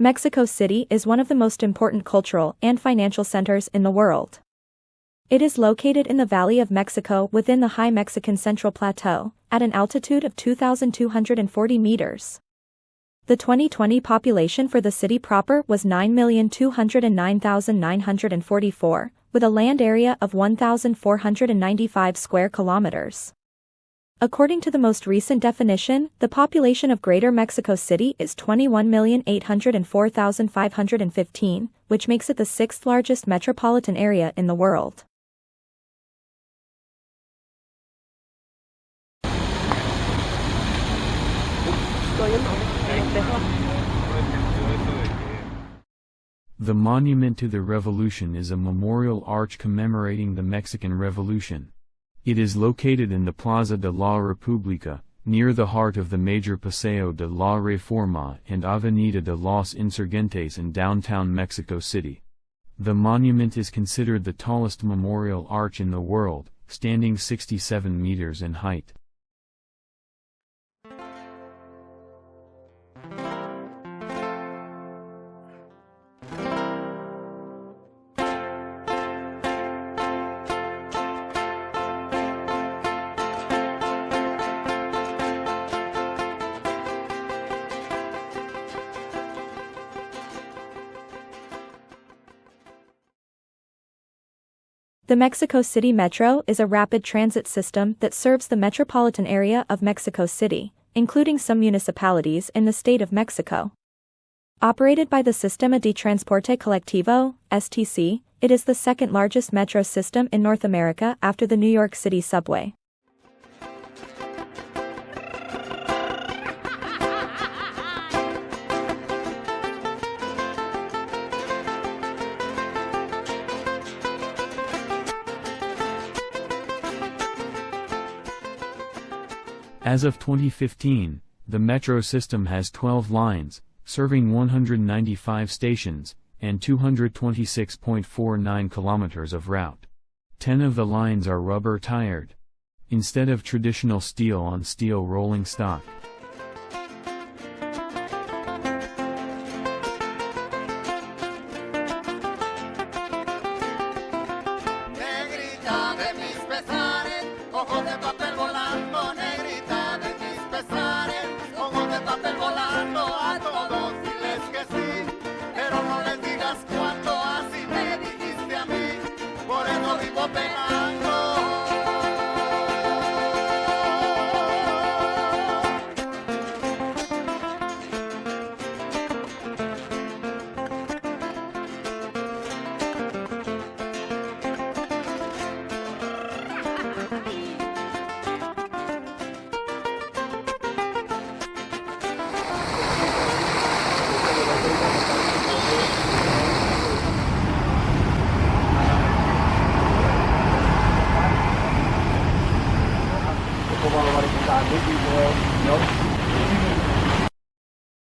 Mexico City is one of the most important cultural and financial centers in the world. It is located in the Valley of Mexico within the high Mexican Central Plateau, at an altitude of 2,240 meters. The 2020 population for the city proper was 9,209,944, with a land area of 1,495 square kilometers. According to the most recent definition, the population of Greater Mexico City is 21,804,515, which makes it the sixth largest metropolitan area in the world. The Monument to the Revolution is a memorial arch commemorating the Mexican Revolution. It is located in the Plaza de la República, near the heart of the major Paseo de la Reforma and Avenida de los Insurgentes in downtown Mexico City. The monument is considered the tallest memorial arch in the world, standing 67 meters in height. The Mexico City Metro is a rapid transit system that serves the metropolitan area of Mexico City, including some municipalities in the state of Mexico. Operated by the Sistema de Transporte Colectivo, STC, it is the second largest metro system in North America after the New York City subway. As of 2015, the metro system has 12 lines, serving 195 stations, and 226.49 kilometers of route. 10 of the lines are rubber-tired, instead of traditional steel-on-steel rolling stock.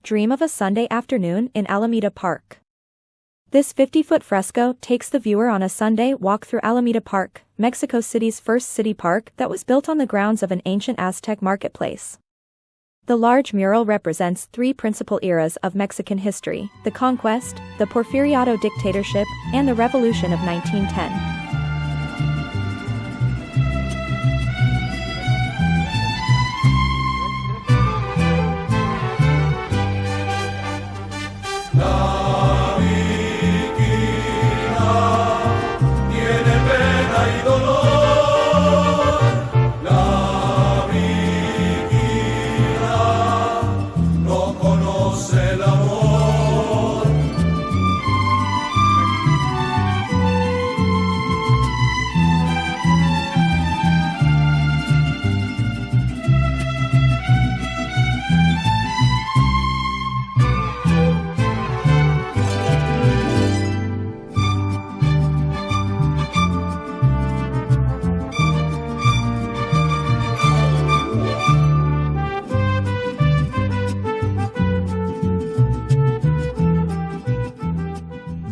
Dream of a Sunday afternoon in Alameda Park. This 50-foot fresco takes the viewer on a Sunday walk through Alameda Park, Mexico City's first city park that was built on the grounds of an ancient Aztec marketplace. The large mural represents three principal eras of Mexican history: the conquest, the Porfiriato dictatorship, and the Revolution of 1910.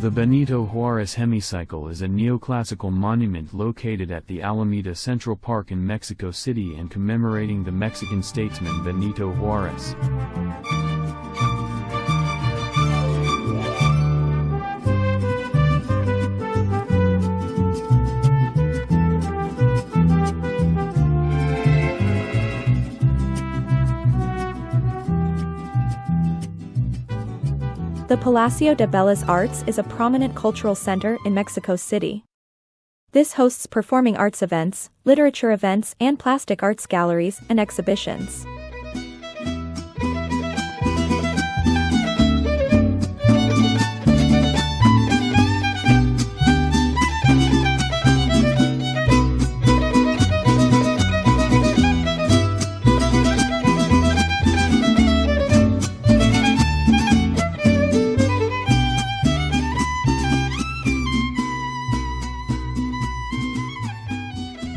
The Benito Juárez Hemicycle is a neoclassical monument located at the Alameda Central Park in Mexico City and commemorating the Mexican statesman Benito Juárez. The Palacio de Bellas Artes is a prominent cultural center in Mexico City. This hosts performing arts events, literature events, and plastic arts galleries and exhibitions.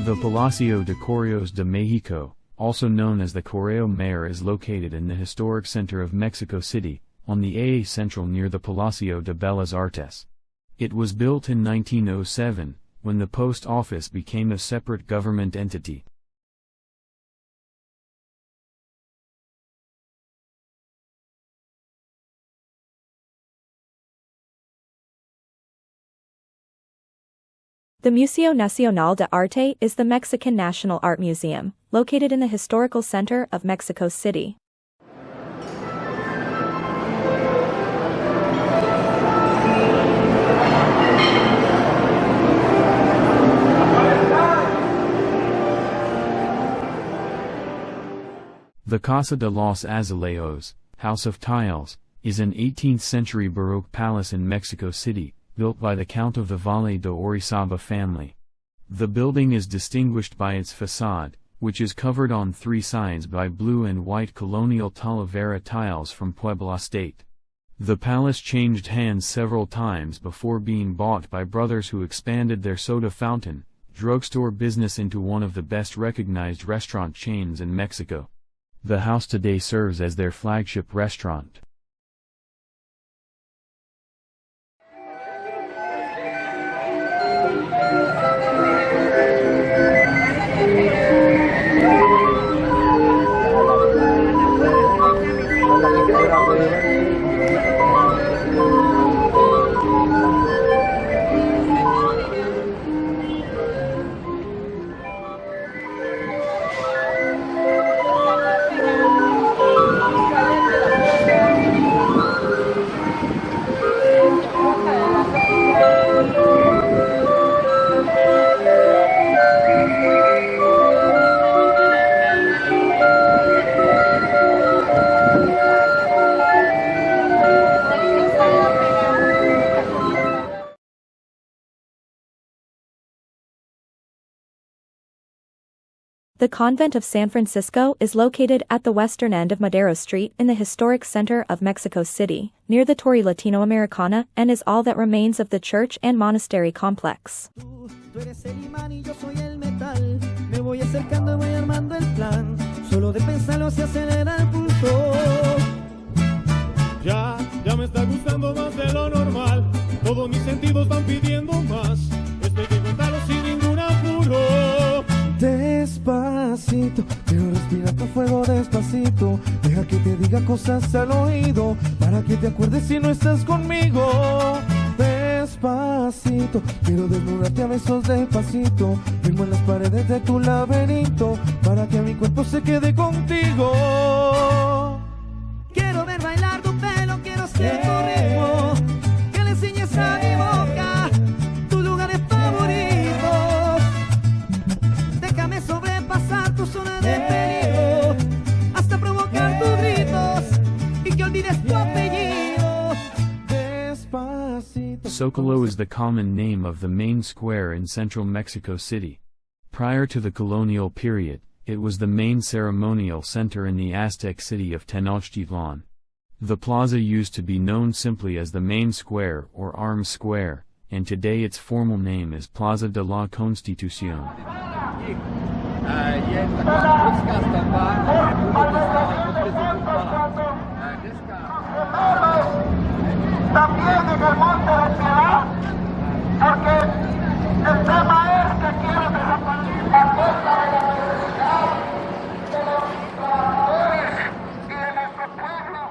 The Palacio de Correos de Mexico, also known as the Correo Mayor, is located in the historic center of Mexico City, on the AA Central near the Palacio de Bellas Artes. It was built in 1907, when the post office became a separate government entity. The Museo Nacional de Arte is the Mexican National Art Museum, located in the historical center of Mexico City. The Casa de los Azulejos, House of Tiles, is an 18th-century Baroque palace in Mexico City, built by the Count of the Valle de Orizaba family. The building is distinguished by its facade, which is covered on three sides by blue and white colonial Talavera tiles from Puebla State. The palace changed hands several times before being bought by brothers who expanded their soda fountain, drugstore business into one of the best recognized restaurant chains in Mexico. The house today serves as their flagship restaurant. The Convent of San Francisco is located at the western end of Madero Street in the historic center of Mexico City, near the Torre Latinoamericana, and is all that remains of the church and monastery complex. Ya me está gustando más de lo normal. Todos mis sentidos van pidiendo más. Esto hay que contarlo sin ningún apuro. Despacito, quiero respirar tu fuego despacito. Deja que te diga cosas al oído, para que te acuerdes si no estás conmigo. Despacito, quiero desnudarte a besos despacito. Firmo en las paredes de tu laberinto, para que mi cuerpo se quede contigo. Quiero ver bailar tu pelo, quiero ser tu ritmo. Que le enseñes a mi boca tus lugares favoritos. Déjame sobrepasar tu zona de peligro, hasta provocar tus gritos y que olvides tu apellido. Despacito. Zócalo is the common name of the main square in central Mexico City. Prior to the colonial period, it was the main ceremonial center in the Aztec city of Tenochtitlan. The plaza used to be known simply as the Main Square or Arms Square, and today its formal name is Plaza de la Constitución. También en el Monte de Piedad, porque el tema es que quiero desaparecer la costa de la universidad, de los trabajadores y de nuestro pueblo.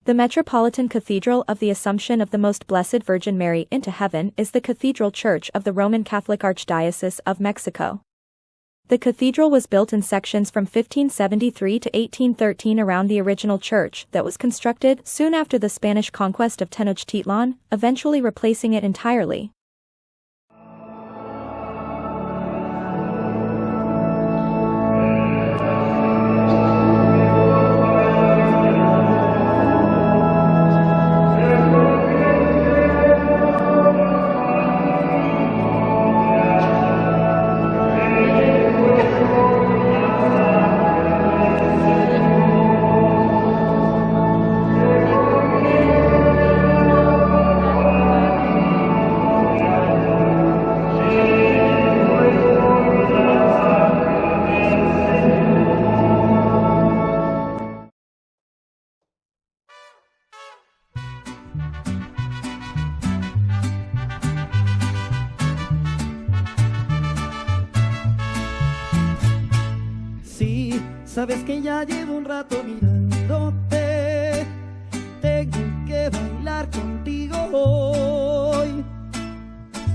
The Metropolitan Cathedral of the Assumption of the Most Blessed Virgin Mary into Heaven is the cathedral church of the Roman Catholic Archdiocese of Mexico. The cathedral was built in sections from 1573 to 1813 around the original church that was constructed soon after the Spanish conquest of Tenochtitlan, eventually replacing it entirely. Sabes que ya llevo un rato mirándote, tengo que bailar contigo hoy.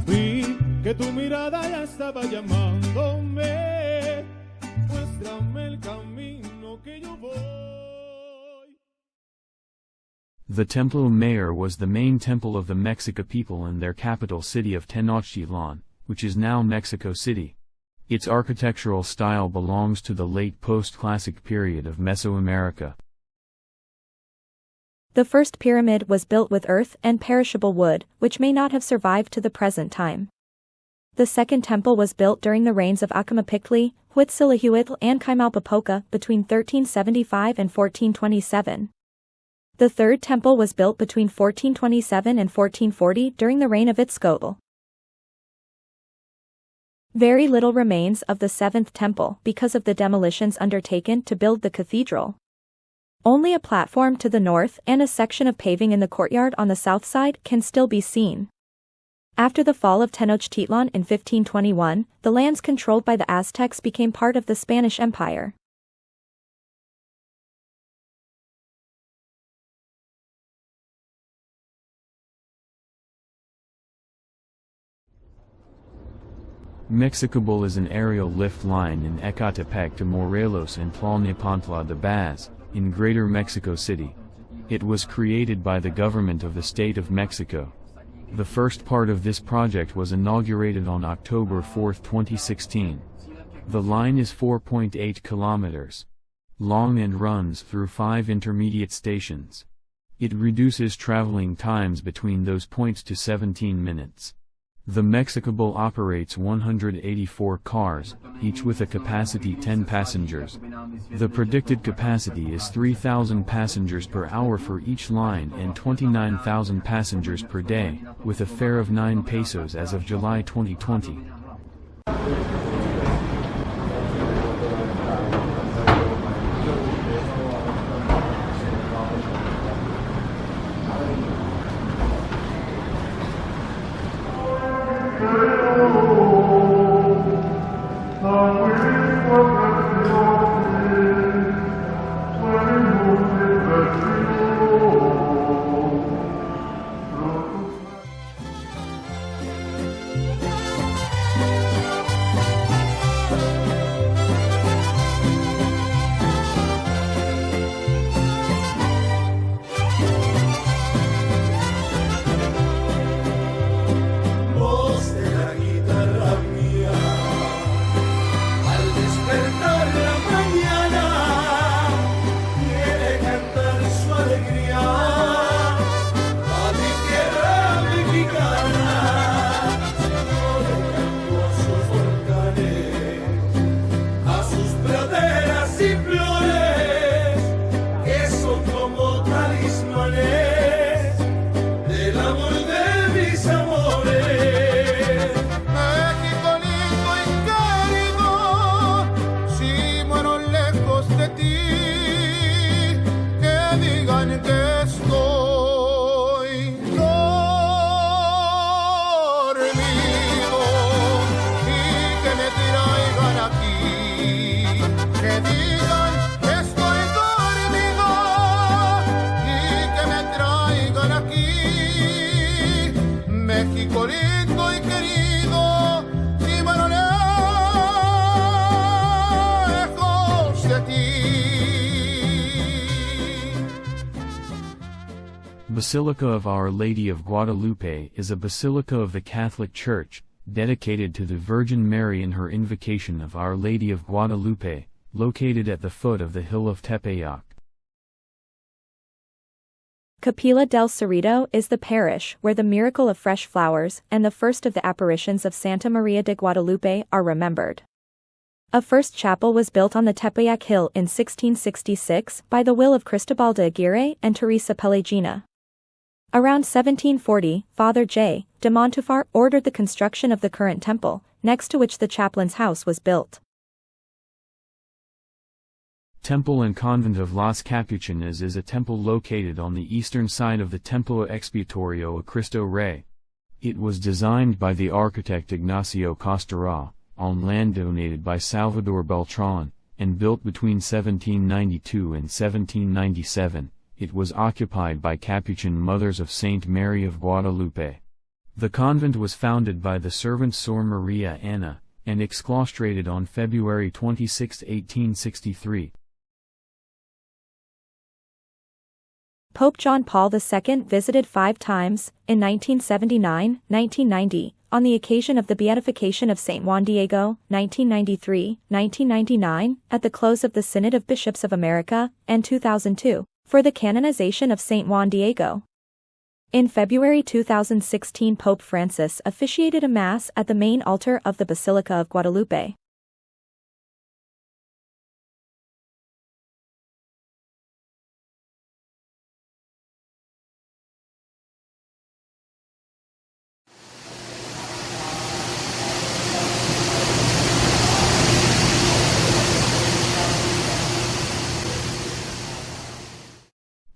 Vi que tu mirada ya estaba llamándome, muéstrame el camino que yo voy. The Templo Mayor was the main temple of the Mexica people in their capital city of Tenochtitlan, which is now Mexico City. Its architectural style belongs to the late post-classic period of Mesoamerica. The first pyramid was built with earth and perishable wood, which may not have survived to the present time. The second temple was built during the reigns of Acamapictli, Huitzilihuitl and Chimalpopoca between 1375 and 1427. The third temple was built between 1427 and 1440 during the reign of Itzcoatl. Very little remains of the seventh temple because of the demolitions undertaken to build the cathedral. Only a platform to the north and a section of paving in the courtyard on the south side can still be seen. After the fall of Tenochtitlan in 1521, the lands controlled by the Aztecs became part of the Spanish Empire. Mexicable is an aerial lift line in Ecatepec to Morelos and Tlalnepantla de Baz, in Greater Mexico City. It was created by the government of the state of Mexico. The first part of this project was inaugurated on October 4, 2016. The line is 4.8 kilometers long and runs through 5 intermediate stations. It reduces traveling times between those points to 17 minutes. The Mexicable operates 184 cars, each with a capacity 10 passengers. The predicted capacity is 3,000 passengers per hour for each line and 29,000 passengers per day, with a fare of 9 pesos as of July 2020. México lindo y querido, si me lo Basilica of Our Lady of Guadalupe is a basilica of the Catholic Church, dedicated to the Virgin Mary in her invocation of Our Lady of Guadalupe, located at the foot of the hill of Tepeyac. Capilla del Cerrito is the parish where the miracle of fresh flowers and the first of the apparitions of Santa Maria de Guadalupe are remembered. A first chapel was built on the Tepeyac Hill in 1666 by the will of Cristobal de Aguirre and Teresa Pellegina. Around 1740, Father J. de Montufar ordered the construction of the current temple, next to which the chaplain's house was built. Temple and Convent of Las Capuchinas is a temple located on the eastern side of the Templo Expiatorio a Cristo Rey. It was designed by the architect Ignacio Costará, on land donated by Salvador Beltrán, and built between 1792 and 1797. It was occupied by Capuchin Mothers of Saint Mary of Guadalupe. The convent was founded by the servant Sor Maria Ana, and exclaustrated on February 26, 1863. Pope John Paul II visited 5 times, in 1979, 1990, on the occasion of the beatification of St. Juan Diego, 1993, 1999, at the close of the Synod of Bishops of America, and 2002, for the canonization of St. Juan Diego. In February 2016, Pope Francis officiated a Mass at the main altar of the Basilica of Guadalupe.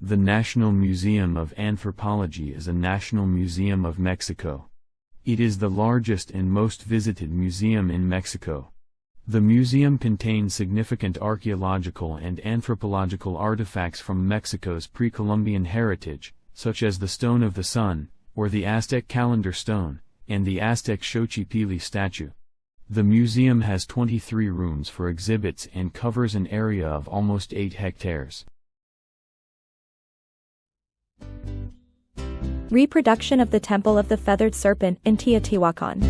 The National Museum of Anthropology is a national museum of Mexico. It is the largest and most visited museum in Mexico. The museum contains significant archaeological and anthropological artifacts from Mexico's pre-Columbian heritage, such as the Stone of the Sun, or the Aztec Calendar Stone, and the Aztec Xochipilli statue. The museum has 23 rooms for exhibits and covers an area of almost 8 hectares. Reproduction of the Temple of the Feathered Serpent in Teotihuacan.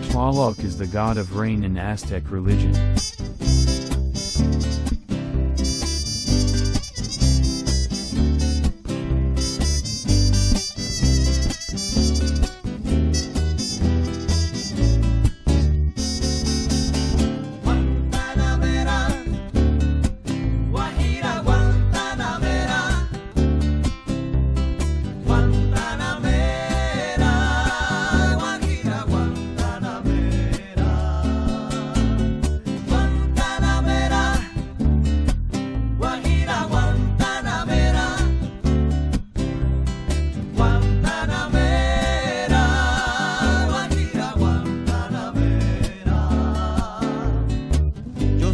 Tlaloc is the god of rain in Aztec religion.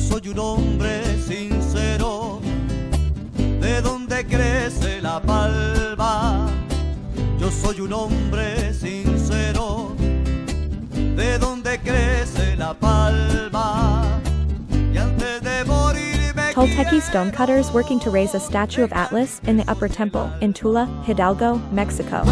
Soy un hombre sincero, de donde crece la palma. Yo soy un hombre sincero, de donde crece la palma. Y antes de morirme Tolteca stonecutters working to raise a statue of Atlas in the Upper Temple in Tula, Hidalgo, Mexico.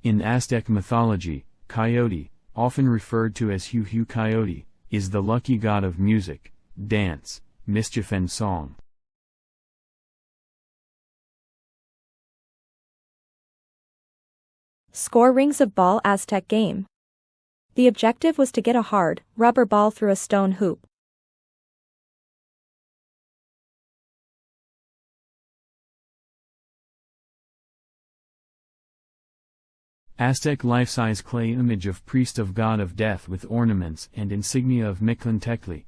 In Aztec mythology, Coyote, often referred to as Hu Coyote, is the lucky god of music, dance, mischief and song. Score rings of ball Aztec game. The objective was to get a hard, rubber ball through a stone hoop. Aztec life-size clay image of priest of god of death with ornaments and insignia of Mictlantecutli.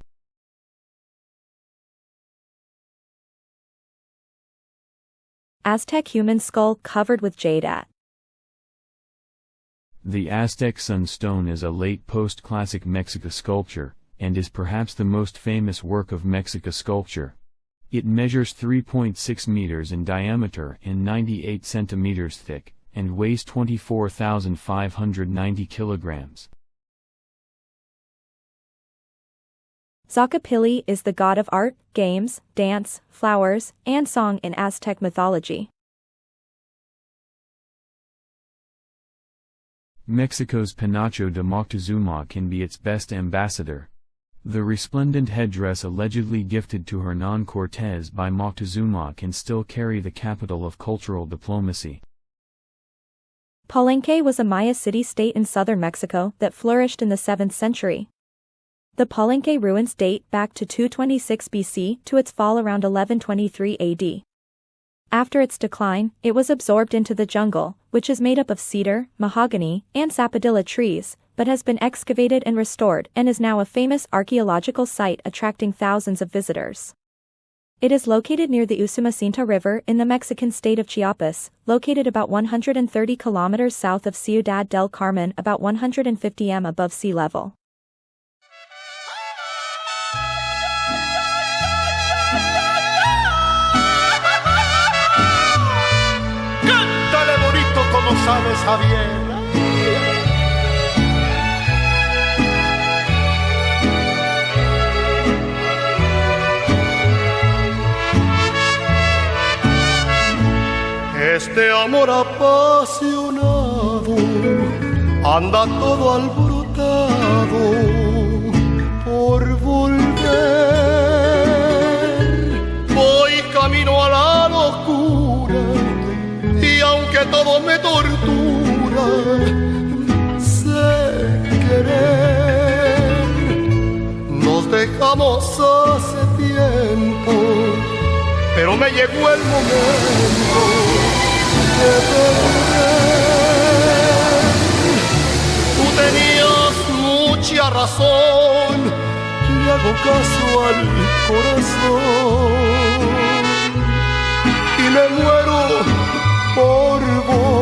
Aztec human skull covered with jade at. The Aztec Sunstone is a late post-classic Mexica sculpture, and is perhaps the most famous work of Mexica sculpture. It measures 3.6 meters in diameter and 98 centimeters thick, and weighs 24,590 kilograms. Zacapili is the god of art, games, dance, flowers, and song in Aztec mythology. Mexico's Pinacho de Moctezuma can be its best ambassador. The resplendent headdress allegedly gifted to Hernán Cortés by Moctezuma can still carry the capital of cultural diplomacy. Palenque was a Maya city-state in southern Mexico that flourished in the 7th century. The Palenque ruins date back to 226 BC to its fall around 1123 AD. After its decline, it was absorbed into the jungle, which is made up of cedar, mahogany, and sapodilla trees, but has been excavated and restored and is now a famous archaeological site attracting thousands of visitors. It is located near the Usumacinta River in the Mexican state of Chiapas, located about 130 kilometers south of Ciudad del Carmen, about 150 m above sea level. Cántale bonito como sabes, Javier. Este amor apasionado anda todo alborotado por volver. Voy camino a la locura y aunque todo me tortura, sé querer. Nos dejamos hace tiempo, pero me llegó el momento de perder. Tú tenías mucha razón, le hago caso al corazón y me muero por vos.